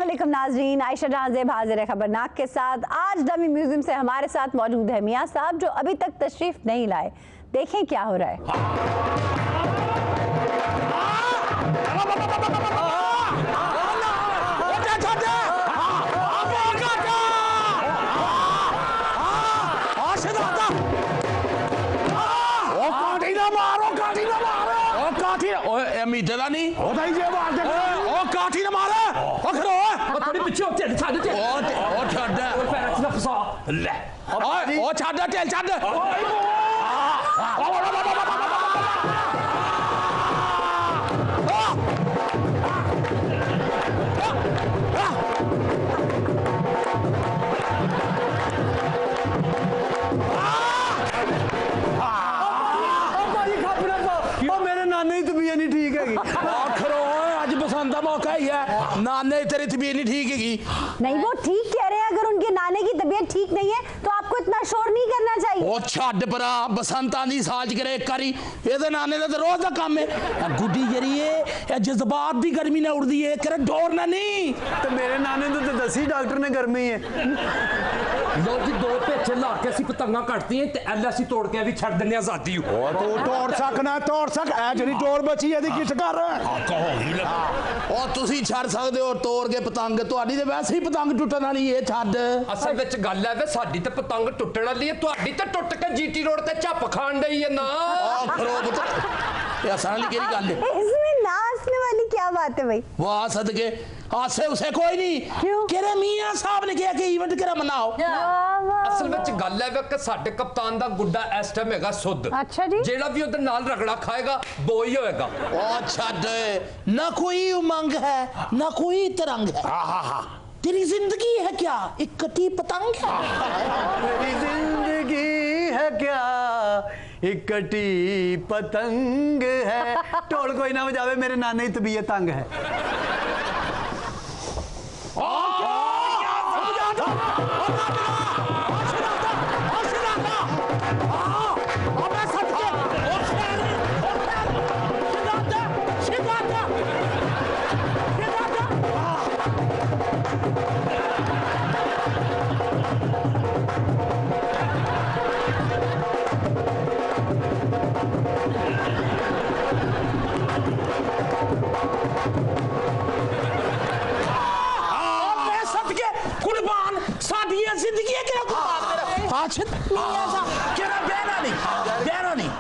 अस्सलामुअलैकुम नाज़रीन, आयशा जहां ज़ेब हाजिर है खबरनाक के साथ। आज डमी म्यूजियम से हमारे साथ मौजूद है मियां साहब जो अभी तक तशरीफ नहीं लाए। देखें क्या हो रहा है। मीटर नहीं होता ही जेब आके ओ काठी ना मारे ओ खरो ओ थोड़ी पीछे हो चल छाड़ दे ओ छाड़ दे ओ पैर से फसा ले ओ छाड़ दे चल छाड़ दे नाने तेरी तबीयत नहीं ठीक है। नहीं वो ठीक कह रहे हैं, अगर उनके नाने की तबीयत ठीक नहीं है तो आपको इतना शोर नहीं करना चाहिए। ओ छड़ परा बसंत आंदी साल करे एक करी एदे नाने दा रोज दा काम है। गुड्डी जरी है जज्बात दी गर्मी ना उड़दी है करे डोर ना नहीं ते मेरे नाने तो दसी डॉक्टर ने गर्मी है। लो जी दो पेचे ला के ਅਸੀਂ ਪਤੰਗਾਂ ਕੱਟਦੀ ਹੈ ਤੇ ਐਲ ਅਸੀਂ ਤੋੜ ਕੇ ਵੀ ਛੱਡ ਦਿੰਨੇ ਆਜ਼ਾਦੀ ਹੋ। ओ तू तोड़ सकना तोड़ सक ऐ जड़ी डोर बची है दी किस कर ओ ਤੁਸੀਂ ਛੱਡ ਸਕਦੇ ਹੋ ਤੋੜ ਕੇ ਪਤੰਗ ਤੁਹਾਡੀ ਤੇ ਵੈਸੇ ਹੀ ਪਤੰਗ ਟੁੱਟਣ ਵਾਲੀ ਇਹ ਛੱਡ। ਅਸਲ ਵਿੱਚ ਗੱਲ ਹੈ ਵੇ ਸਾਡੀ ਤੇ ਪਤੰਗ ਟੁੱਟਣ ਵਾਲੀ ਹੈ ਤੁਹਾਡੀ ਤੇ ਟੁੱਟ ਕੇ ਜੀਟੀ ਰੋਡ ਤੇ ਝੱਪ ਖਾਣ ਡਈ ਹੈ ਨਾ। ਆ ਖਰੋ ये आसान वाली केरी गल है। इसमें ना हंसने वाली क्या बात है भाई? वाह सदके हासे उसे कोई नहीं क्यों केरे मियां साहब ने कहा कि इवेंट केरा मनाओ। ਅਸਲ ਵਿੱਚ ਗੱਲ ਹੈ ਵੇ ਕਿ ਸਾਡੇ ਕਪਤਾਨ ਦਾ ਗੁੱਡਾ ਇਸ ਟਾਈਮ ਹੈਗਾ ਸੁੱਧ। अच्छा जी। ਜਿਹੜਾ ਵੀ ਉਹਦੇ ਨਾਲ ਰਗੜਾ ਖਾਏਗਾ वो ही होएगा। ओ छद ना कोई उमंग है ना कोई तरंग है। तेरी जिंदगी है क्या एक कटी पतंग है। मेरी जिंदगी है क्या एक कटी पतंग है। ढोल कोई ना बजावे मेरे नाने की तबीयत तंग है।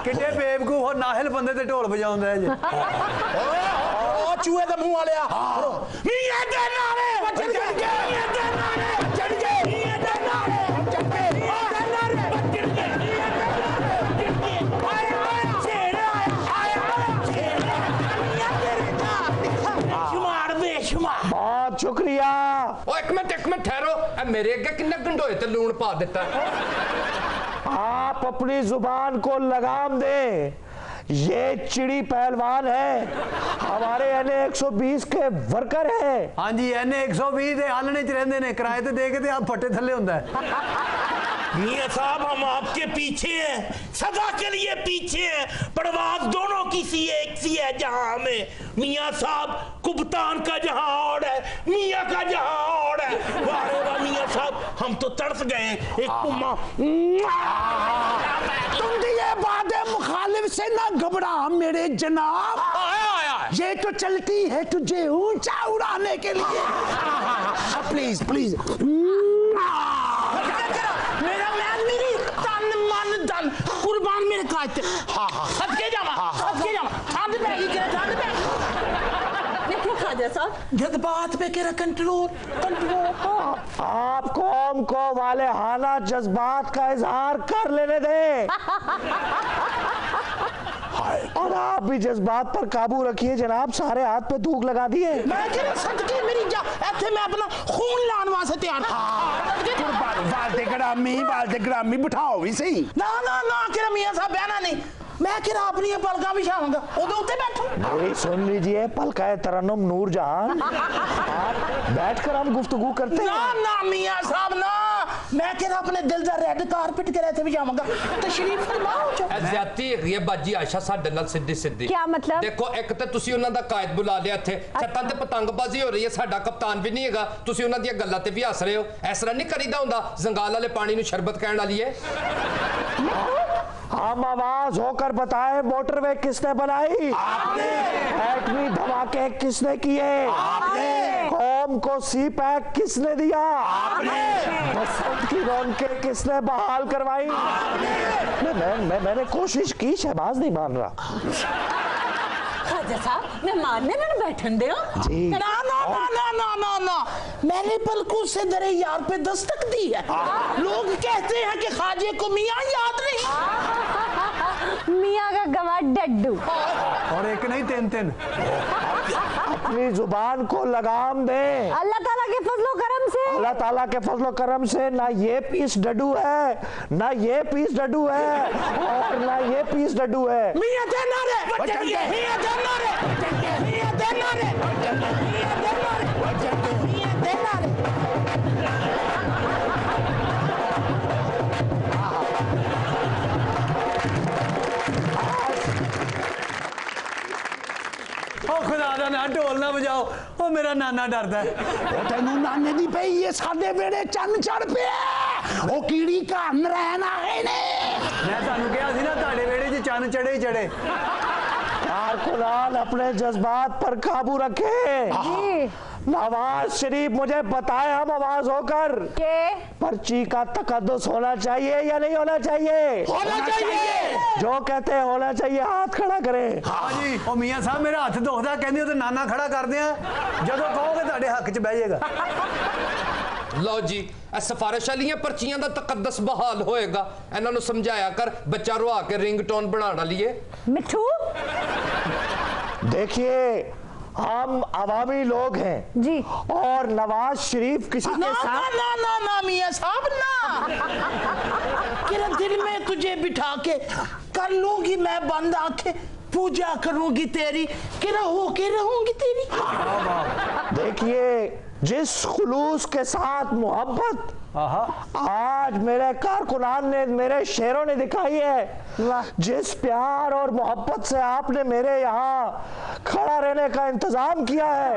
किन्ने बेवकूफ और नाहिल बंदे ते ढोल बजाउंदा है जी। ओ चूहे दे मुंह वाले मियां दे नारे चढ़ गए मियां दे नारे चढ़ गए मियां दे नारे चढ़ गए मियां दे नारे चढ़ गए मियां दे नारे आया छेड़ आया छेड़ मियां तेरे का शुमार बेशुमार। बहुत शुक्रिया। ओ एक मिनट ठहरो मेरे अगे किन्ने गंडोए ते लूण पा देता। आप अपनी जुबान को लगाम दे। ये चिड़ी पहलवान है हमारे एन 120 के वर्कर है। हाँ जी एन 120 दे हालने च रहंदे ने किराए ते दे के ते आप फट्टे थल्ले हुंदा है। मियां साहब हम आपके पीछे हैं सदा के लिए पीछे हैं परवाज़ दोनों की सी एक सी है जहां हमें मियां साहब कुप्तान का जहां और है मियां का जहां और है। वारे वाह मियां साहब हम तो तड़प गए एक पुम्मा। तुम तो ये बातें मुखालिफ से ना घबरा मेरे जनाब। ये तो चलती है तुझे ऊंचा उड़ाने के लिए। प्लीज प्लीज कुर्बान मेरे कायते सदके जावा ठंड पैगी करे ठंड पैगी क्या खा जा साहब जज्बात पे केरा कंट्रोल। आप कौम को वाले हालात जज्बात का इजहार कर लेने दे और आप भी जज्बात पर काबू रखिए जनाब। सारे हाथ पे थूक लगा दिए। मैं केरा सदके मेरी जा ऐसे मैं अपना खून लान वास्ते तैयार बालते ग्रामी बिठाओ भी सही। ना केरा मियां साहब बहना नहीं मैं किरा अपनी पलका बिछाऊंगा ओदे उत्ते बैठो। मेरी सुन लीजिए पलका तरन्नुम नूरजहान आप बैठकर हम गुफ्तगू करते हैं। ना मियां साहब ना मैं कहना अपने दिल दा रेड कारपेट के रहते भी जावांगा तशरीफ फरमाओ जो ज्यादती है बाजी आयशा साडे नाल सिद्धी सिद्धी क्या मतलब? देखो एक ते तुसी ਉਹਨਾਂ ਦਾ ਕਾਇਦ ਬੁਲਾ ਲਿਆ ਇੱਥੇ ਛੱਤਾਂ ਤੇ ਪਤੰਗਬਾਜ਼ੀ ਹੋ ਰਹੀ ਹੈ ਸਾਡਾ ਕਪਤਾਨ ਵੀ ਨਹੀਂ ਹੈਗਾ ਤੁਸੀਂ ਉਹਨਾਂ ਦੀਆਂ ਗੱਲਾਂ ਤੇ ਵੀ ਹੱਸ ਰਹੇ ਹੋ ਇਸ ਤਰ੍ਹਾਂ ਨਹੀਂ ਕਰੀਦਾ ਹੁੰਦਾ जंगाल वाले पानी ਨੂੰ शरबत ਕਹਿਣ ਵਾਲੀ है हम आवाज होकर बताएं मोटरवे किसने बनाई? आपने। एटमी धमाके किसने किए? आपने। कौम को सी पैक किसने दिया? आपने। बसंत की रौनकें किसने बहाल करवाई? मैंने कोशिश की, शहबाज नहीं मान रहा। खाजा साहब मैं मारने में बैठन दे जी। ना ना ना ना ना ना ना मैंने पलकों से दरे यार पे दस्तक दी है लोग कहते हैं कि खाजे को मियाँ याद नहीं मियाँ का गवाह डड्डू। और एक नहीं तीन तीन। अपनी जुबान को लगाम दे। अल्लाह ताला के फजलो करम से, अल्लाह ताला के फजलो करम से ना ये पीस डड्डू है ना ये पीस डड्डू है और ना ये पीस डड्डू है। मियाँ देना रे मियाँ देना रे मियाँ देना रे मियाँ देना रे मियाँ देना रे खुदा दा ना ढोल ना बजाओ ओ मेरा नाना डरदा है ਉਹ ਤੈਨੂੰ ਨਾਨੇ ਦੀ ਪਈ ਇਹ ਸਾਡੇ ਵੇੜੇ ਚੰਨ ਚੜ ਪਿਆ ਉਹ ਕੀੜੀ ਘਨ ਰਹਿਣ ਆਏ ਨੇ मैं ਤੁਹਾਨੂੰ ਕਿਹਾ ਸੀ ਨਾ ਤੁਹਾਡੇ ਵੇੜੇ 'ਚ ਚੰਨ ਚੜੇ ਹੀ ਚੜੇ कारकुनान अपने जज्बात पर काबू रखे। जी। नवाज शरीफ मुझे बताए हम आवाज होकर के पर्ची का तकद्दुस होना चाहिए या नहीं होना चाहिए? होना चाहिए जो कहते हैं होना चाहिए हाथ खड़ा करें। हाँ जी ओ मियाँ साहब मेरा हथ दुखदा कहंदे हो ते नाना खड़ा कर दियां ਜਦੋਂ ਕਹੋਗੇ ਤੁਹਾਡੇ ਹੱਕ 'ਚ ਬਹਿ ਜਾਏਗਾ ਲਓ ਜੀ ਇਹ ਸਿਫਾਰਿਸ਼ ਵਾਲੀਆਂ ਪਰਚੀਆਂ ਦਾ ਤਕੱਦਸ ਬਹਾਲ ਹੋਏਗਾ ਇਹਨਾਂ ਨੂੰ ਸਮਝਾਇਆ ਕਰ ਬੱਚਾ ਰਵਾ ਕੇ ਰਿੰਗਟੋਨ ਬਣਾਉਣ ਵਾਲੀ ਏ मिठू देखिए हम अवामी लोग हैं जी और नवाज शरीफ किसी ना के ना साथ ना ना ना मियाँ साहब ना तेरा दिल में तुझे बिठा के कर लूंगी मैं बंद आंखें पूजा करूंगी तेरी कि होके रहूंगी तेरी देखिए जिस खुलूस के साथ मोहब्बत आज मेरे कारकुनान ने मेरे शेरों ने दिखाई है जिस प्यार और मोहब्बत से आपने मेरे यहाँ खड़ा रहने का इंतजाम किया है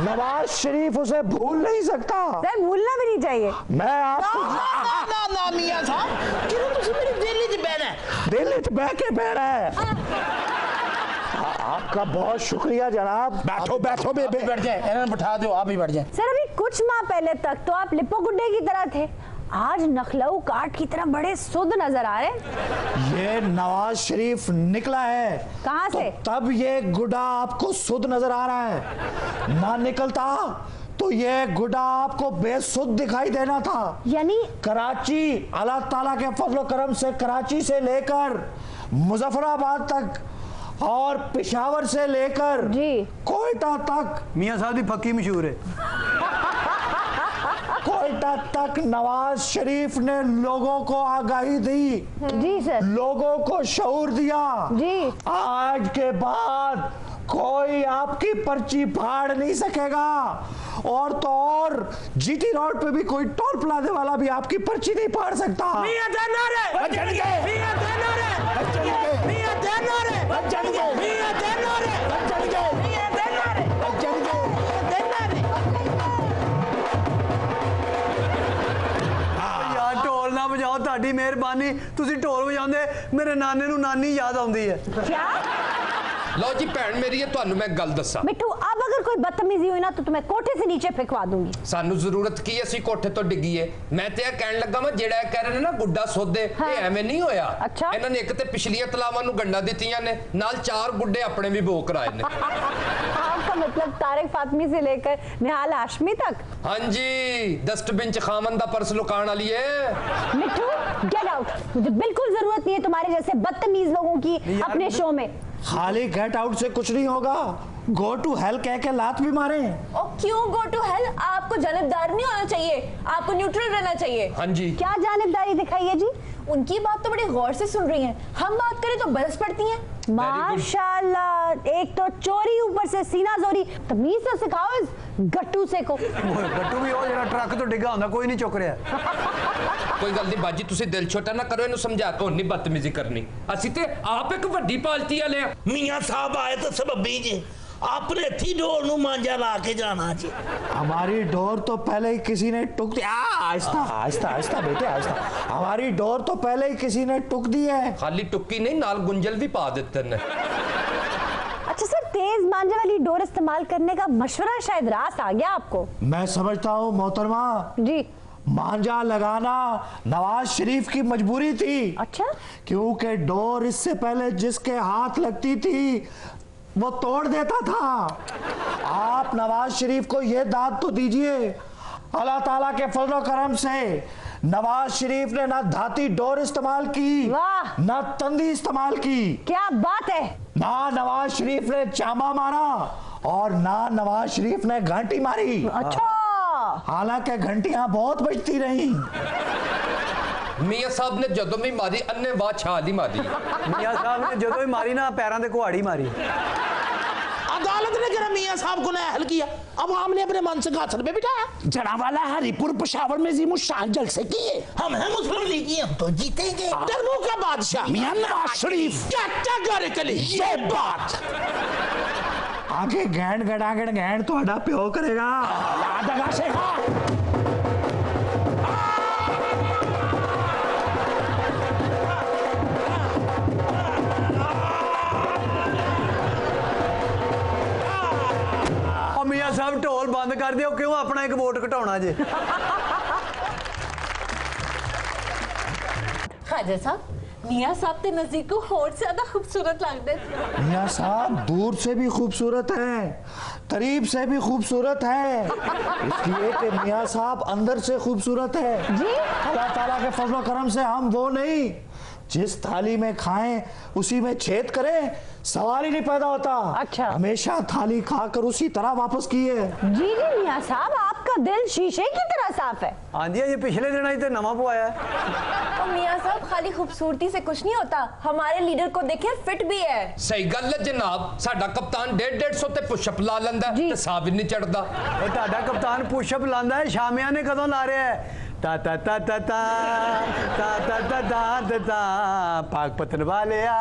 नवाज शरीफ उसे भूल नहीं सकता। सर भूलना भी नहीं चाहिए। मैं ना आपको ना ना ना मियाँ साहब कि तुझे मेरी दिल च बहना है दिल च बह के बैठा है। आपका बहुत शुक्रिया जनाब। बैठो बैठो बैठ जाए इन्हें बिठा दो आप ही बैठ जाए सर अभी कुछ माह पहले तक तो आप लिप्पो गुड्डे की तरह थे, आज नखलऊ काट की तरह बड़े शुद्ध नजर आ रहे हैं। ये नवाज शरीफ निकला है कहाँ से? तो तब ये गुड्डा आपको शुद्ध नजर आ रहा है, ना निकलता तो ये गुड्डा आपको बेसुध दिखाई देना था। यानी कराची अल्लाह ताला के फजलो करम से कराची से लेकर मुजफ्फराबाद तक और पेशावर से लेकर जी कोयटा तक मियाँ साहब की पक्की मशहूर है कोयटा तक नवाज शरीफ ने लोगों को आगाही दी, जी सर लोगों को शऊर दिया। जी आज के बाद कोई आपकी पर्ची फाड़ नहीं सकेगा और तो और जीटी रोड पे भी कोई टोल प्लाजा वाला भी आपकी पर्ची नहीं फाड़ सकता। मियाँ देना रे बचन गए मियाँ देना रे बचन गए मियाँ देना रे बचन गए मियाँ देना रे बचन गए मियाँ देना रे बचन गए देना रे यार ढोल ना बजाओ ਤੁਹਾਡੀ ਮਿਹਰਬਾਨੀ ਤੁਸੀਂ ਢੋਲ ਵਜਾਉਂਦੇ ਮੇਰੇ ਨਾਨੇ ਨੂੰ ਨਾਨੀ ਯਾਦ ਆਉਂਦੀ ਹੈ क्या ਲਓ ਜੀ ਭੈਣ ਮੇਰੀ ਇਹ ਤੁਹਾਨੂੰ ਮੈਂ ਗੱਲ ਦੱਸਾਂ मिठू अब अगर कोई बदतमीजी हुई ना तो तुम्हें कोठे से नीचे फेंकवा दूंगी। ਸਾਨੂੰ ਜ਼ਰੂਰਤ ਕੀ ਅਸੀਂ ਕੋਠੇ ਤੋਂ ਡਿੱਗੀਏ ਮੈਂ ਤੇ ਇਹ ਕਹਿਣ ਲੱਗਾ ਮੈਂ ਜਿਹੜਾ ਇਹ ਕਹਿ ਰਹੇ ਨੇ ਨਾ ਗੁੱਡਾ ਸੋਦੇ ਹਾਂ। ਇਹ ਐਵੇਂ ਨਹੀਂ ਹੋਇਆ ਅੱਛਾ। ਇਹਨਾਂ ਨੇ ਇੱਕ ਤੇ ਪਿਛਲੀਆਂ ਤਲਾਵਾਂ ਨੂੰ ਗੰਡਾ ਦਿੱਤੀਆਂ ਨੇ ਨਾਲ 4 ਗੁੱਡੇ ਆਪਣੇ ਵੀ ਬੋ ਕਰਾਏ ਨੇ आपका मतलब तारिक फातमी से लेकर निहाल हाशमी तक। ਹਾਂਜੀ डस्टबिन च खामन दा पर्स लुकाण वाली है। मिठू गेट आउट, मुझे बिल्कुल जरूरत नहीं है तुम्हारे जैसे बदतमीज लोगों की अपने शो में। खाली गेट आउट से कुछ नहीं होगा, गो टू हेल कह के लात भी मारे। और क्यों गो टू हेल? आपको जानबदार नहीं होना चाहिए, आपको न्यूट्रल रहना चाहिए। हाँ जी क्या जानिबदारी दिखाई है जी? उनकी बात तो बड़ी गौर से सुन रही हैं, हम बात करें तो बरस पड़ती हैं। माशाल्लाह, एक तो चोरी ऊपर से सीना जोरी, तमीज से सिखाओ इस गट्टू से को गट्टू भी हो जरा ट्रक तो डिग्गा होंदा कोई नहीं चुक रहा कोई गल नहीं बाजी तुसी दिल छोटा ना करो, इन्हू समझा के नहीं बदतमीजी करनी। ਅਸੀਂ ਤੇ ਆਪ ਇੱਕ ਵੱਡੀ ਪਾਲਟੀ ਵਾਲੇ ਆ। मियां साहब आए तो सबबी जी आपने थी डोर नु मांझा ला के जाना जी। हमारी डोर तो पहले ही किसी ने टुक दी। आहिस्ता आहिस्ता आहिस्ता बेटे आहिस्ता। हमारी डोर तो पहले ही किसी ने टुक दी है। खाली टुक्की नहीं नाल गुंजल भी पा देते ने। अच्छा सर, तेज मांझे वाली डोर इस्तेमाल करने का मशवरा शायद रास आ गया आपको। मैं समझता हूँ मोहतरमा, जी मांझा लगाना नवाज शरीफ की मजबूरी थी। अच्छा, क्योंकि डोर इससे पहले जिसके हाथ लगती थी वो तोड़ देता था। आप नवाज शरीफ को ये दाद तो दीजिए, अल्लाह ताला के फजल करम से नवाज शरीफ ने ना धाती डोर इस्तेमाल की, वाह, ना तंदी इस्तेमाल की, क्या बात है। ना नवाज शरीफ ने चामा मारा और ना नवाज शरीफ ने घंटी मारी। अच्छा, हालांकि घंटियां बहुत बजती रही। मियां साहब ने जदों भी मारी अन्ने वाह छाल ही मारी। मियां साहब ने जो ही मारी ना पैरों से कुहाड़ी मारी। अदालत ने कहा मियां साहब को नाअहल किया, अब हमने अपने मन से गाथर पे बिठाया। जनावाला हरिपुर पेशावर में जीमु शान जलसे किए, हम हैं मुस्लिम लीगी, हम तो जीतेंगे। डरमू का बादशाह मियां नवाज शरीफ चाचा घर के लिए ये बात आगे गैंड गड़ागड़ गैंड तो प्यो करेगा। याद आगा से मियां साहब ढोल बंद कर दियो, क्यों अपना एक वोट घटाना जे। खाजा साहब, मियां साहब के नजदीक को होर से ज्यादा खूबसूरत लगते। मियां साहब दूर से भी खूबसूरत है, करीब से भी खूबसूरत है, इसलिए कि मियां साहब अंदर से खूबसूरत है जी। अल्लाह ताला के फजल करम से हम वो नहीं जिस थाली में खाएं उसी में छेद करें, सवाल ही नहीं पैदा होता। अच्छा, हमेशा थाली खाकर उसी तरह वापस किए। जी जी मियां साहब, आपका दिल शीशे की तरह साफ है। हाँ जी, ये पिछले दिन ही तो नवा पवाया है। तो मियां साहब खाली खूबसूरती से कुछ नहीं होता, हमारे लीडर को देखिए फिट भी है। सही गल है जनाब, साडा कप्तान 150 ते पुशअप ला लेंदा ते साह भी नहीं चढ़दा। और ताड़ा कप्तान पुशअप लांदा है, शामिया ने कदों ला रहा है ता ता ता ता ता ता ता ता ता ता पाक पतन वालिया।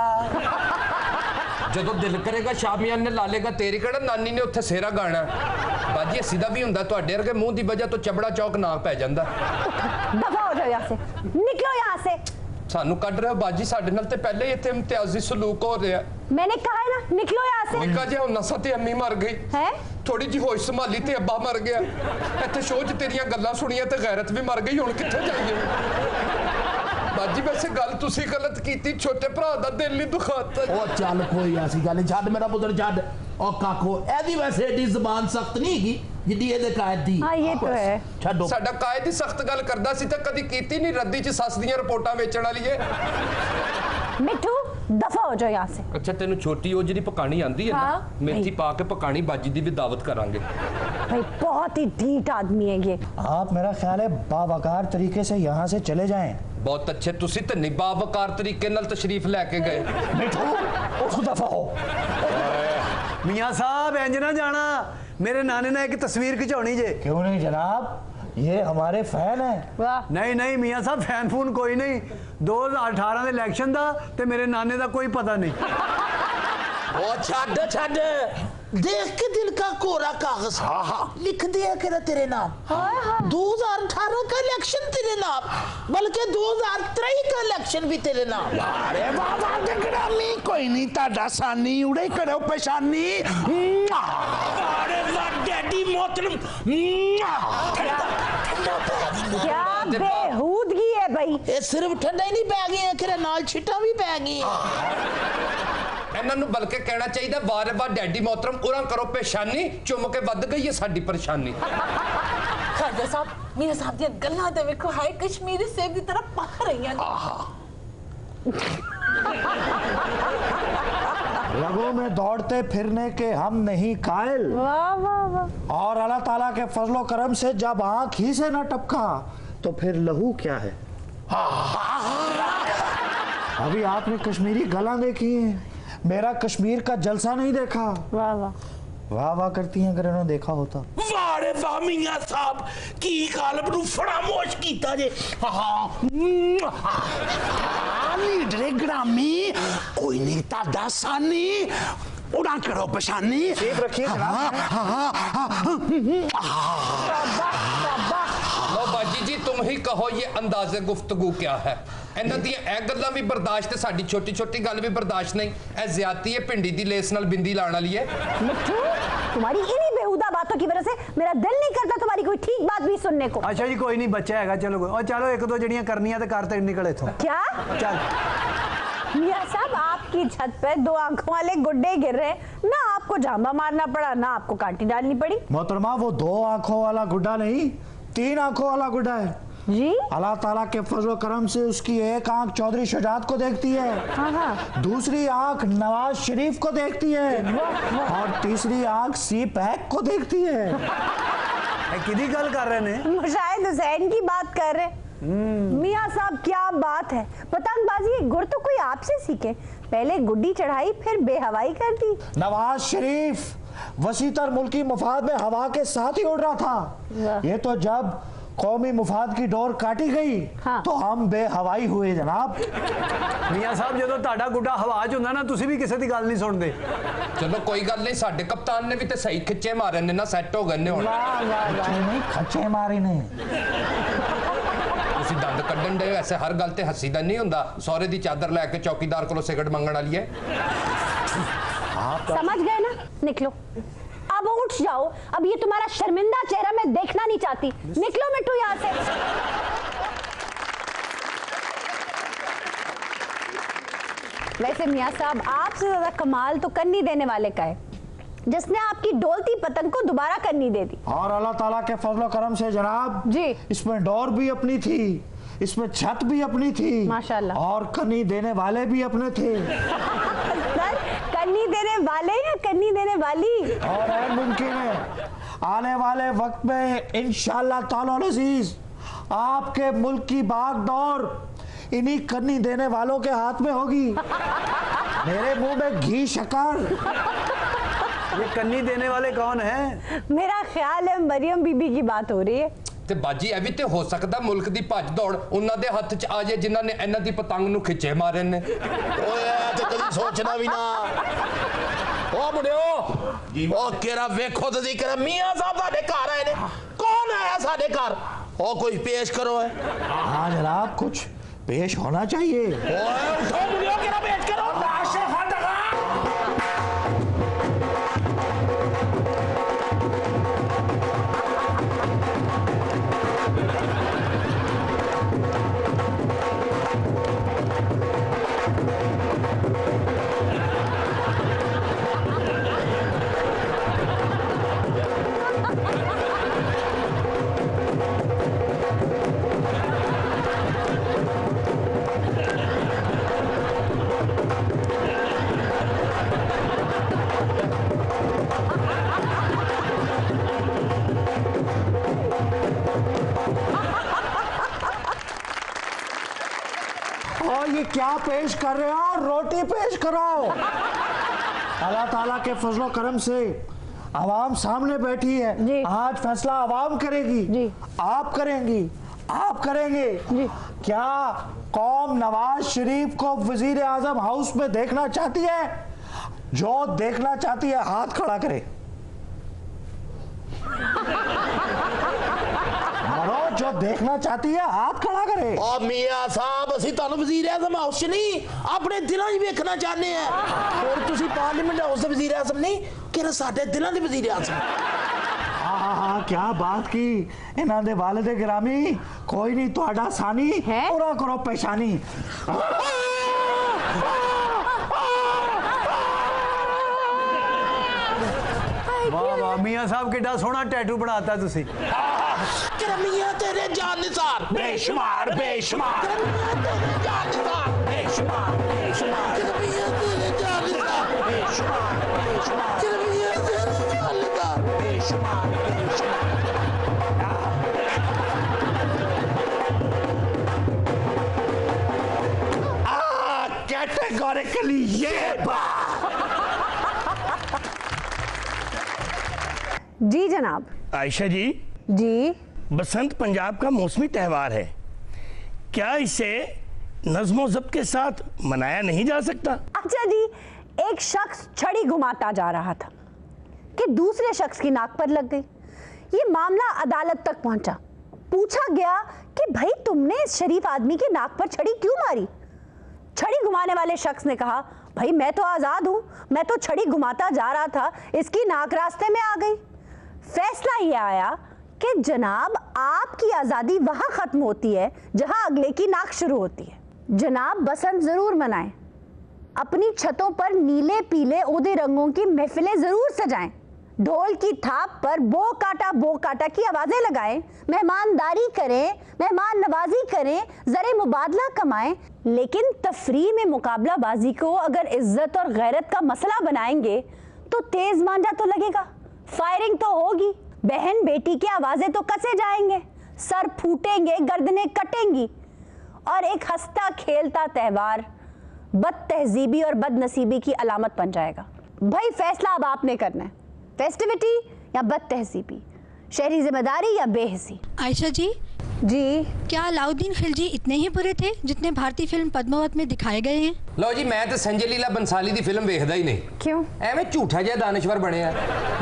ਜਦੋਂ ਦਿਲ ਕਰੇਗਾ ਸ਼ਾਮੀਆਂ ਨੇ ਲਾ ਲੇਗਾ, ਤੇਰੀ ਕਿਹੜਾ ਨਾਨੀ ਨੇ ਉੱਥੇ ਸੇਰਾ ਗਾਣਾ। ਬਾਜੀ ਸਿੱਧਾ ਵੀ ਹੁੰਦਾ, ਤੁਹਾਡੇ ਵਰਗੇ ਮੂੰਹ ਦੀ ਵਜ੍ਹਾ ਤੋਂ ਚਬੜਾ ਚੌਕ ਨਾ ਪੈ ਜਾਂਦਾ। दफा हो जाओ यहाँ से, निकलो यहाँ से। ਸਾਨੂੰ ਕੱਢ ਰਹੇ ਹੋ ਬਾਜੀ, ਸਾਡੇ ਨਾਲ ਤੇ ਪਹਿਲੇ ਹੀ ਇੱਥੇ ਇਮਤਿਆਜ਼ੀ ਸਲੂਕ ਹੋ ਰਿਹਾ। मैंने कहा है ना, निकलो यहाँ से। ਨਿੱਕਾ ਜਿਹਾ ਹੁੰਦਾ ਸਾ ਤੇ ਅੰਮੀ ਮਰ ਗਈ है ਥੋੜੀ ਜਿਹੀ ਹੋਸ਼ ਸੰਭਾਲੀ ਤੇ ਅੱਬਾ ਮਰ ਗਿਆ। ਇੱਥੇ ਸ਼ੋਅ 'ਚ ਤੇਰੀਆਂ ਗੱਲਾਂ ਸੁਣੀਆਂ ਤੇ ਗੈਰਤ ਵੀ ਮਰ ਗਈ, ਹੁਣ ਕਿੱਥੇ ਜਾਈਏ। ਬਾਜੀ ਵੈਸੇ ਗੱਲ ਤੁਸੀਂ ਗਲਤ ਕੀਤੀ, ਛੋਟੇ ਭਰਾ ਦਾ ਦਿਲ ਨਹੀਂ ਦੁਖਾਤਾ। ਉਹ ਚੱਲ ਕੋਈ ਐਸੀ ਗੱਲ ਨਹੀਂ, ਛੱਡ ਮੇਰਾ ਪੁੱਤਰ ਛੱਡ। ਉਹ ਕਾਕੋ ਇਹਦੀ ਵੈਸੇ ਏਡੀ ਜ਼ਬਾਨ ਸਖਤ ਨਹੀਂ ਹੈਗੀ ਜਿੱਡੀ ਇਹਦੇ ਕਾਇਦ ਦੀ। हाँ ये तो है। ਛੱਡੋ। ਸਾਡਾ ਕਾਇਦ ਹੀ ਸਖਤ ਗੱਲ ਕਰਦਾ ਸੀ ਤਾਂ ਕਦੀ ਕੀਤੀ ਨਹੀਂ, ਰੱਦੀ 'ਚ ਸੱਸ ਦੀਆਂ ਰਿਪੋਰਟਾਂ ਵੇਚਣ ਵਾਲੀ ਏ। मिट्टू दफा हो जाओ यहाँ से। ਅੱਛਾ ਤੈਨੂੰ ਛੋਟੀ ਉਹ ਜਿਹੜੀ ਪਕਾਣੀ ਆਂਦੀ ਹੈ ਨਾ, ਹਾਂ। ਮੇਥੀ ਪਾ ਕੇ ਪਕਾਣੀ, ਬਾਜੀ ਦੀ ਵੀ ਦਾਵਤ ਕਰਾਂਗੇ। भाई बहुत ही ढीठ आदमी है ये। आप मेरा ख्याल है बावकार तरीके से यहाँ से चले जाएं। ਬਹੁਤ ਅੱਛੇ, ਤੁਸੀਂ ਤੇ ਨਿਬਾਵਕਾਰ ਤਰੀਕੇ ਨਾਲ ਤਸ਼ਰੀਫ ਲੈ ਕੇ ਗਏ। मिठू उस दफा हो। मियां साहब इंज ना जाना, मेरे नाने ने एक तस्वीर खिंचानी जे। क्यों नहीं जनाब, ये हमारे फैन है। वाह, नहीं नहीं मियां साहब फैन फून कोई नहीं, 2018 ਦੇ ਇਲੈਕਸ਼ਨ ਦਾ ਤੇ ਮੇਰੇ ਨਾਨੇ ਦਾ ਕੋਈ ਪਤਾ ਨਹੀਂ। ਉਹ ਛੱਡ ਛੱਡ, देख के दिल का कोरा कागज लिख दिया कि तेरे नाम। 2018 का इलेक्शन तेरे नाम, बल्कि 2023 का इलेक्शन भी तेरे नाम। अरे बाबा जगरामी कोई नहीं, ताड़ा सानी उड़े करो पेशानी। अरे वाह डैडी मोहतरम, क्या बेहूदगी है भाई। ये सिर्फ ठंडा ही नहीं पै गई, कि नाल छिटा भी पै गई। ਇਹਨਾਂ ਨੂੰ ਬਲਕਿ ਕਹਿਣਾ ਚਾਹੀਦਾ ਵਾਰ-ਵਾਰ ਡੈਡੀ ਮੋਹਤਰਮ ਉਰਾਂ ਕਰੋ ਪੇਸ਼ਾਨੀ, ਚੁੰਮ ਕੇ ਵੱਧ ਗਈ ਹੈ ਸਾਡੀ ਪਰੇਸ਼ਾਨੀ। खाजा साहब, मियां साहब दी गल्लां ते वेखो, हाय कश्मीरी सेब दी तरह पक रही हैं। रगों में दौड़ते फिरने के हम नहीं कायल, वाह वाह वाह। और अल्लाह ताला के फजलो करम से जब आंख ही से न टपका तो फिर लहू क्या है। अभी आपने कश्मीरी गला देखी है, मेरा कश्मीर का जलसा नहीं देखा। वाह वाह वाह वाह करती हैं, अगर इन्होंने देखा होता। वाह ਓਏ ਵਾਹ ਮੀਆਂ ਸਾਹਿਬ ਕੀ ਕਾਲਬ ਨੂੰ ਫੜਾਮੋਸ਼ ਕੀਤਾ ਜੇ ਲੀਡਰੇ ਗ੍ਰਾਮੀ ਕੋਈ ਨਹੀਂ ਤੁਹਾਡਾ ਸਾਨੀ उड़ा करो पशानी ठीक रखिए लो बाजी जी तुम ही कहो ये अंदाज़े गुफ्तगू क्या है ਇਹਨਾਂ ਦੀਆਂ ਇਹ ਗੱਲਾਂ ਵੀ ਬਰਦਾਸ਼ਤ ਤੇ ਸਾਡੀ ਛੋਟੀ ਛੋਟੀ ਗੱਲ भी बर्दाश्त नहीं ਇਹ ਜ਼ਿਆਦਤੀ है भिंडी दी लेस नाल बिंदी लाने वाली है मिट्ठू तुम्हारी इन्हीं बेहुदा बातों की वजह से मेरा दिल नहीं करता तुम्हारी कोई ठीक बात भी सुनने को। अच्छा जी कोई नहीं बच्चा हैगा चलो और चलो एक दो जड़ियां करनियां ते कर ते निकल इथों क्या चल मियां साहब आपकी छत पे 2 आंखों वाले गुड्डे गिर रहे हैं ना आपको झांबा मारना पड़ा ना आपको कांटी डालनी पड़ी। मोहतरमा वो 2 आंखों वाला गुड्डा नहीं 3 आंखों वाला गुड्डा है जी अल्लाह ताला के फजल करम से उसकी एक आंख चौधरी शुजात को देखती है हाँ हाँ दूसरी आंख नवाज शरीफ को देखती है और तीसरी आंख सी पैक को देखती है किदी गल कर रहे ने मुशाहिद हुसैन की बात कर रहे मियां साहब क्या बात है पतंगबाजी गुर तो कोई आपसे सीखे पहले गुड्डी चढ़ाई फिर बेहवाई कर दी। नवाज शरीफ वसीतर मुल्की मफाद में हवा के साथ ही उड़ रहा था ये तो जब कौमी मुफाद की डोर काटी गई हाँ। तो हम बेहवाई हुए जनाब। मियां साहब ਜਦੋਂ ਤੁਹਾਡਾ ਗੁੱਡਾ ਹਵਾ 'ਚ ਹੁੰਦਾ ਨਾ ਤੁਸੀਂ ਵੀ ਕਿਸੇ ਦੀ ਗੱਲ ਨਹੀਂ ਸੁਣਦੇ। चलो कोई गल नहीं साडे कप्तान ने भी ते सही खिच्चे मारे ने ना सेट हो गए ने हुण नहीं खच्चे मारे ने ਤੁਸੀਂ ਦੰਦ ਕੱਢਣ ਦੇ ਐਸੇ ਹਰ ਗੱਲ ਤੇ ਹੱਸੀ ਦਾ ਨਹੀਂ ਹੁੰਦਾ ਸਹੁਰੇ ਦੀ ਚਾਦਰ ਲੈ ਕੇ ਚੌਕੀਦਾਰ ਕੋਲੋਂ ਸਿਗਰਟ ਮੰਗਣ ਵਾਲੀ ਹੈ समझ गए ना निकलो अब उठ जाओ अब ये तुम्हारा शर्मिंदा चेहरा मैं देखना नहीं चाहती निकलो मिट्टू यहाँ से। वैसे मियां साहब आपसे ज्यादा कमाल तो कन्नी देने वाले का है जिसने आपकी डोलती पतंग को दोबारा कन्नी दे दी। और अल्लाह ताला के फजल करम से जनाब जी इसमें डोर भी अपनी थी इसमें छत भी अपनी थी माशाल्लाह और कन्नी देने वाले भी अपने थे सर कन्नी देने वाले या कन्नी देने वाली और है मुमकिन है आने वाले वक्त में इंशाअल्लाह ताला अज़ीज आपके मुल्क की बागडोर इन्हीं कन्नी देने वालों के हाथ में होगी मेरे मुंह में घी शक्कर। ये कन्नी देने वाले कौन है? मेरा ख्याल है मरियम बीबी की बात हो रही है। ਤੇ ਬਾਜੀ ਇਹ ਵੀ ਤੇ ਹੋ ਸਕਦਾ ਮੁਲਕ ਦੀ ਭੱਜ ਦੌੜ ਉਹਨਾਂ ਦੇ ਹੱਥ 'ਚ ਆ ਜਾਏ ਜਿਨ੍ਹਾਂ ਨੇ ਇਹਨਾਂ ਦੀ ਪਤੰਗ ਨੂੰ ਖਿੱਚੇ ਮਾਰੇ ਨੇ। ਓਏ ਤੇ ਕਦੀ ਸੋਚਣਾ ਵੀ ਨਾ ਓ ਮੁੰਡਿਓ ਓ ਕਿਹੜਾ ਵੇਖੋ ਤੁਸੀਂ ਕਿਹੜਾ ਮੀਆਂ ਸਾਹਿਬ ਸਾਡੇ ਘਰ ਆਏ ਨੇ ਕੌਣ ਆਇਆ ਸਾਡੇ ਘਰ ਓ ਕੋਈ ਪੇਸ਼ ਕਰੋ ਹੈ हाँ जनाब कुछ पेश होना चाहिए। ਓਏ ਉਠੋ ਮੁੰਡਿਓ ਕਿਹੜਾ ਪੇਸ਼ ਕਰੋ ਲਾਸ਼ੇ ਫਟਗਾ और ये क्या पेश कर रहे हो रोटी पेश करो। अल्लाह ताला के फजलो करम से आवाम सामने बैठी है जी। आज फैसला आवाम करेगी जी। आप करेंगी आप करेंगे जी। क्या कौम नवाज शरीफ को वजीर आजम हाउस में देखना चाहती है? जो देखना चाहती है हाथ खड़ा करे। मरो जो देखना चाहती है हाथ खड़ा करे। ਓ ਮੀਆਂ ਸਾਹਿਬ ਅਸੀਂ ਤੁਹਾਨੂੰ ਵਜ਼ੀਰ ਆਜ਼ਮ ਹਾਊਸ 'ਚ ਨਹੀਂ ਆਪਣੇ ਦਿਲਾਂ 'ਚ ਵੇਖਣਾ ਚਾਹੁੰਦੇ ਆ ਹੋਰ ਤੁਸੀਂ ਪਾਰਲੀਮੈਂਟ ਹਾਊਸ ਦੇ ਵਜ਼ੀਰ ਆਜ਼ਮ ਨਹੀਂ ਕਿਹੜਾ ਸਾਡੇ ਦਿਲਾਂ ਦੇ ਵਜ਼ੀਰ ਆਜ਼ਮ। हाँ हाँ क्या बात की इन्हां दे वालिद गिरामी कोई नहीं तुहाडा सानी है? पूरा करो पेशानी। वाह वाह मियां साहब कितना सोहना टैटू बनाता तुसी। करमिया तेरे जान निसार बेशुमार बेशुमार करमिया तेरे जान निसार बेशुमार बेशुमार करमिया तेरे जान निसार बेशुमार बेशुमार करमिया तेरे जान निसार बेशुमार बेशुमार कैटेगोरिकली ये बात जी जनाब। आयशा जी, जी बसंत पंजाब का मौसमी त्यौहार है, क्या इसे नज़्मो ज़ब्त के साथ मनाया नहीं जा सकता? अच्छा जी, एक शख्स छड़ी घुमाता जा रहा था कि दूसरे शख्स की नाक पर लग गई। ये मामला अदालत तक पहुंचा। पूछा गया कि भाई तुमने इस शरीफ आदमी की नाक पर छड़ी क्यों मारी? छड़ी घुमाने वाले शख्स ने कहा, भाई मैं तो आजाद हूं, मैं तो छड़ी घुमाता जा रहा था, इसकी नाक रास्ते में आ गई। फैसला यह आया कि जनाब आपकी आजादी वहां खत्म होती है जहां अगले की नाक शुरू होती है। जनाब बसंत जरूर मनाएं, अपनी छतों पर नीले पीले उदे रंगों की महफिलें जरूर सजाएं, ढोल की थाप पर बो काटा की आवाजें लगाएं, मेहमानदारी करें, मेहमान नवाजी करें, जरे मुबादला कमाएं। लेकिन तफरीह में मुकाबलाबाजी को अगर इज्जत और गैरत का मसला बनाएंगे तो तेज मांझा तो लगेगा, फायरिंग तो होगी, बहन बेटी की आवाजें तो कसे जाएंगे, सर फूटेंगे, गर्दनें कटेंगी और एक हंसता खेलता त्यौहार बद तहजीबी और बदनसीबी की अलामत बन जाएगा। भाई फैसला अब आपने करना है, फेस्टिविटी या बद तहजीबी, शहरी जिम्मेदारी या बेहिसी। आयशा जी, क्या अलाउद्दीन खिलजी इतने ही बुरे थे जितने भारतीय फिल्म पद्मावत में दिखाए गए हैं? लो जी, मैं तो संजय लीला बंसाली दी फिल्म देखदा ही नहीं। क्यों? एवें झूठा जिहा दानश्वर बने आ।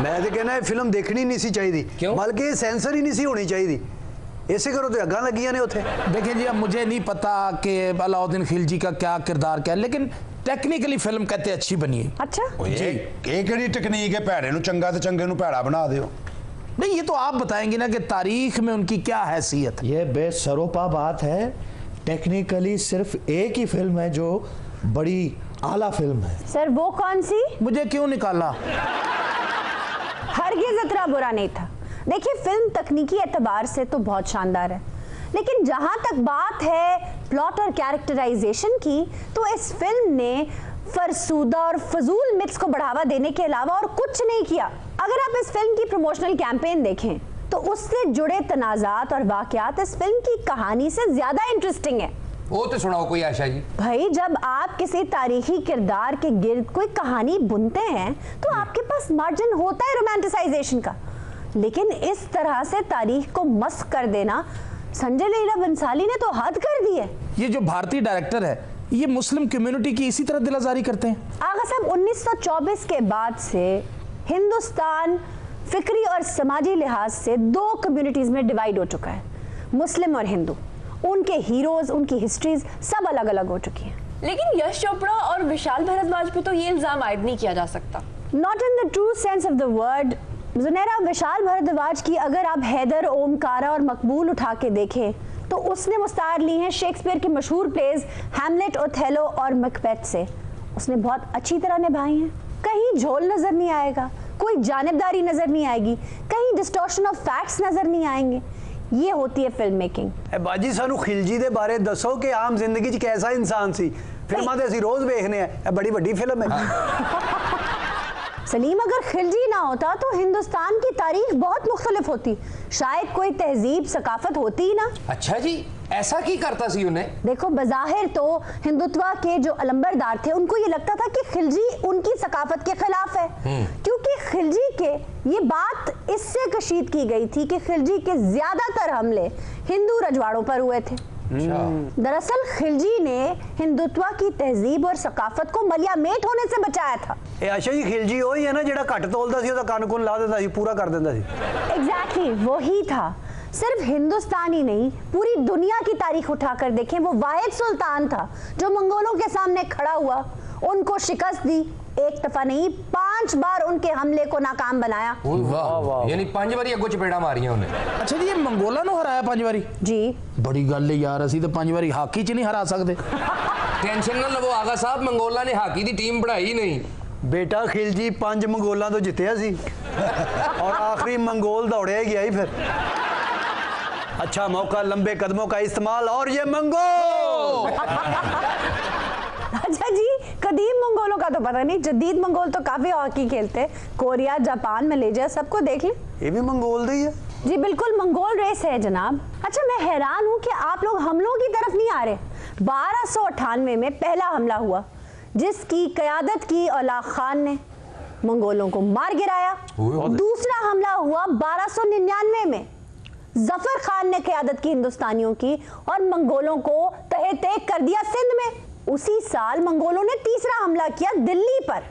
मैं तो कहना फिल्म देखनी नहीं सी चाहिए, बल्कि सेंसर ही नहीं सी होनी चाहिए। इसे करो तो अग्गां लगियां ने उथे। देखिए जी, अब मुझे नहीं पता कि अलाउद्दीन खिलजी का क्या किरदार क्या है, लेकिन टेक्निकली फिल्म कहते अच्छी बनी है। अच्छा जी, ਇਹ ਕਿਹੜੀ ਟੈਕਨੀਕ ਹੈ ਭੈੜੇ ਨੂੰ ਚੰਗਾ ਤੇ ਚੰਗੇ ਨੂੰ ਭੈੜਾ ਬਣਾ ਦਿਓ? नहीं ये तो आप बताएंगे ना कि तारीख में उनकी क्या हैसियत। ये बेसरोपा बात है, टेक्निकली सिर्फ एक ही फिल्म है जो बड़ी आला फिल्म है। सर वो कौन सी? मुझे क्यों निकाला? हरगिज़ इतना बुरा नहीं था। देखिए फिल्म तकनीकी एतबार से तो बहुत शानदार है, लेकिन जहां तक बात है प्लॉट और कैरेक्टराइजेशन की, तो इस फिल्म ने फरसूदा और फजूल मिथ्स को बढ़ावा देने के अलावा और कुछ नहीं किया। अगर आप इस फिल्म की प्रमोशनल कैंपेन देखें तो उससे जुड़े तनाज़ात और वाक़यात इस फिल्म की कहानी से ज्यादा इंटरेस्टिंग है। वो तो सुनाओ कोई आशा जी। भाई जब आप किसी तारीखी किरदार के गिर्द कोई कहानी बुनते हैं तो आपके पास मार्जिन होता है रोमांटिसाइजेशन का, लेकिन इस तरह से तारीख को मस्क कर देना संजय लीला बंसाली ने तो हद कर दी है। ये जो भारतीय डायरेक्टर है ये मुस्लिम कम्युनिटी की इसी तरह दिलाजारी करते हैं। आगा साहब 1924 के बाद से हिंदुस्तान फिक्री और समाजी लिहाज से दो कम्युनिटीज में डिवाइड हो चुका है, मुस्लिम और हिंदू। उनके हीरोज, उनकी हिस्ट्रीज सब अलग अलग हो चुकी हैं। लेकिन यश चोपड़ा और विशाल भारद्वाज पे तो ये इल्जाम आयद नहीं किया जा सकता। Not in the true sense of the word. Junaira, Vishal Bhardwaj की अगर आप हैदर, ओमकारा और मकबूल उठा के देखें तो उसने मुस्तार ली हैं शेक्सपियर के मशहूर प्लेज हैमलेट, ओथेलो और मैकबेथ से। उसने बहुत अच्छी तरह निभाई हैं। कहीं झोल नजर नहीं आएगा, कोई जानिबदारी नजर नहीं आएगी, कहीं डिस्टॉर्शन ऑफ फैक्ट्स नजर नहीं आएंगे। ये होती है फिल्म मेकिंग। बाजी सानू खिलजी दे बारे दसो कि आम जिंदगी च कैसा इंसान सी। फिल्मां ते असीं रोज देखने हैं, बड़ी बड़ी फिल्म है। सलीम, अगर खिलजी ना होता तो हिंदुस्तान की तारीख बहुत मुख्तलिफ होती, शायद कोई तहजीब सकाफत होती ही ना। अच्छा जी, ऐसा की करता सी उन्हें? देखो बज़ाहिर तो हिंदुत्वा के जो अलंबरदार थे उनको ये लगता था कि खिलजी उनकी सकाफत के खिलाफ है, क्योंकि खिलजी के ये बात इससे कशीद की गई थी कि खिलजी के ज्यादातर हमले हिंदू रजवाड़ों पर हुए थे। दरअसल खिलजी ने हिंदुत्वा की तहजीब और सकाफत को मलियामेट होने से बचाया था। आशा जी, खिलजी वही है ना जिहड़ा घट तोलदा सी, ओदा कान कुन ला देता सी, पूरा कर देता सी। एग्जैक्टली वही था। सिर्फ हिंदुस्तान ही नहीं, पूरी दुनिया की तारीख उठाकर देखें, वो वाहिद सुल्तान था जो मंगोलों के सामने खड़ा हुआ, उनको शिकस्त दी, एक दफा नहीं 5 बार उनके हमले को नाकाम बनाया। वाह, यानी 5 बारी अगो चपेड़ा मारियां उन्हें। अच्छा जी, ये मंगोला नु हराया 5 बारी? जी बड़ी गल है यार, असी तो 5 बारी हाकी च नहीं हरा सकते। टेंशन ना लवो आगा साहब, मंगोला ने हाकी दी टीम बढ़ाई नहीं। बेटा खिलजी 5 मंगोलों तो जितया सी और आखिरी मंगोल दौड़े गया ही फिर। अच्छा मौका, लंबे कदमों का इस्तेमाल और ये मंगोल। अच्छा जी, कदीम मंगोलों का तो पता नहीं, जदीद मंगोल तो काफी हॉकी खेलते, कोरिया, जापान, मलेशिया सबको देख लें। ये भी मंगोल दी है जी, बिल्कुल मंगोल रेस है जनाब। अच्छा मैं हैरान हूँ कि आप लोग हमलों की तरफ नहीं आ रहे। 1298 में पहला हमला हुआ जिसकी क़यादत की औला खान ने। मंगोलों को मार गिराया। दूसरा हमला हुआ 1299 में, जफर खान ने क़यादत की हिंदुस्तानियों की और मंगोलों को तहे तेक कर दिया सिंध में। उसी साल मंगोलों ने तीसरा हमला किया दिल्ली पर।